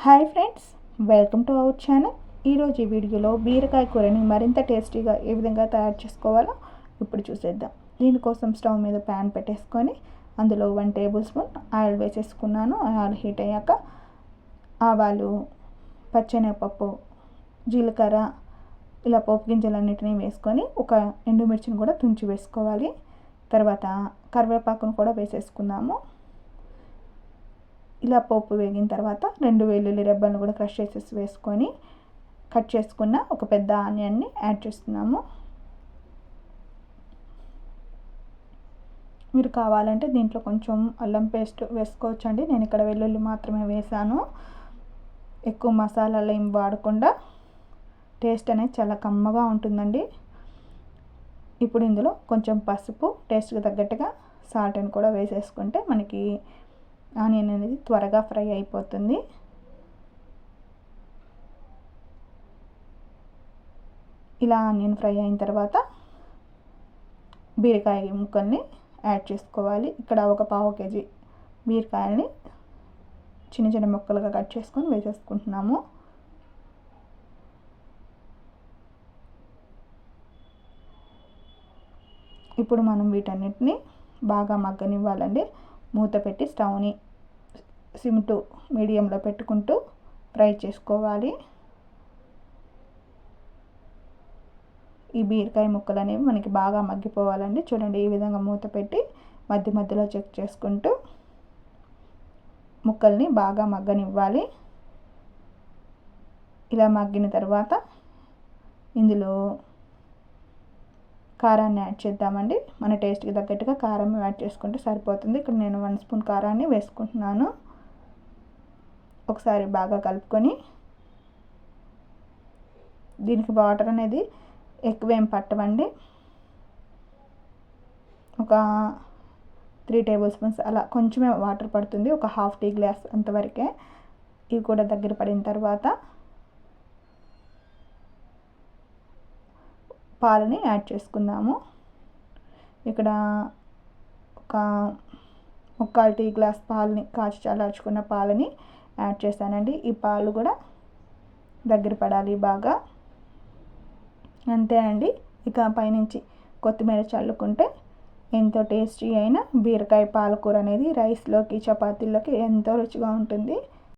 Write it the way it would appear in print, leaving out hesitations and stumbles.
Hi friends, welcome to our channel. ఈరోజు ఈ వీడియోలో బీరకాయ కూరని మరింత టేస్టీగా ఏ విధంగా తయారు చేసుకోవాలో ఇప్పుడు చూసేద్దాం. దీనికోసం స్టవ్ మీద ప్యాన్ పెట్టేసుకొని అందులో 1 టేబుల్ స్పూన్ ఆయిల్ వేసేసుకున్నాను. ఆయిల్ హీట్ అయ్యాక ఆవాలు, పచ్చెనగపప్పు, జీలకర్ర ఇలా పోపు గింజలన్నిటినీ వేసుకొని ఒక ఎండుమిర్చిని కూడా తుంచి వేసుకోవాలి. తర్వాత కరివేపాకును కూడా వేసేసుకుందాము. ఇలా పోపు వేగిన తర్వాత 2 వెల్లుల్లి రెబ్బలను కూడా క్రష్ చేసేసి వేసుకొని కట్ చేసుకున్న ఒక పెద్ద ఆనియన్ని యాడ్ చేస్తున్నాము. మీరు కావాలంటే దీంట్లో కొంచెం అల్లం పేస్ట్ వేసుకోవచ్చండి. నేను ఇక్కడ వెల్లుల్లి మాత్రమే వేసాను. ఎక్కువ మసాలాలు ఏం వాడకుండా టేస్ట్ అనేది చాలా కమ్మగా ఉంటుందండి. ఇప్పుడు ఇందులో కొంచెం పసుపు, టేస్ట్కి తగ్గట్టుగా సాల్ట్ని కూడా వేసేసుకుంటే మనకి ఆనియన్ అనేది త్వరగా ఫ్రై అయిపోతుంది. ఇలా ఆనియన్ ఫ్రై అయిన తర్వాత బీరకాయ ముక్కల్ని యాడ్ చేసుకోవాలి. ఇక్కడ ఒక 1/2 కేజీ బీరకాయల్ని చిన్న చిన్న ముక్కలుగా కట్ చేసుకొని వేసేసుకుంటున్నాము. ఇప్పుడు మనం వీటన్నిటిని బాగా మగ్గనివ్వాలండి. మూత పెట్టి స్టవ్ని సిమ్ టు మీడియంలో పెట్టుకుంటూ ఫ్రై చేసుకోవాలి. ఈ బీరకాయ ముక్కలు అనేవి మనకి బాగా మగ్గిపోవాలండి. చూడండి, ఈ విధంగా మూత పెట్టి మధ్య మధ్యలో చెక్ చేసుకుంటూ ముక్కల్ని బాగా మగ్గనివ్వాలి. ఇలా మగ్గిన తర్వాత ఇందులో కారాన్ని యాడ్ చేద్దామండి. మన టేస్ట్కి తగ్గట్టుగా కారం యాడ్ చేసుకుంటే సరిపోతుంది. ఇక్కడ నేను 1 స్పూన్ కారాన్ని వేసుకుంటున్నాను. ఒకసారి బాగా కలుపుకొని దీనికి వాటర్ అనేది ఎక్కువేం పట్టవండి. ఒక 3 టేబుల్ స్పూన్స్ అలా కొంచెమే వాటర్ పడుతుంది. ఒక 1/2 టీ గ్లాస్ అంతవరకే. ఇవి కూడా దగ్గర పడిన తర్వాత పాలని యాడ్ చేసుకుందాము. ఇక్కడ ఒక 1/4 టీ గ్లాస్ పాలని కాచి చల్లార్చుకున్న పాలని యాడ్ చేశానండి. ఈ పాలు కూడా దగ్గర పడాలి బాగా. అంతే అండి. ఇక పైనుంచి కొత్తిమీర చల్లుకుంటే ఎంతో టేస్టీ అయిన బీరకాయ పాలకూర అనేది రైస్లోకి, చపాతీల్లోకి ఎంతో రుచిగా ఉంటుంది.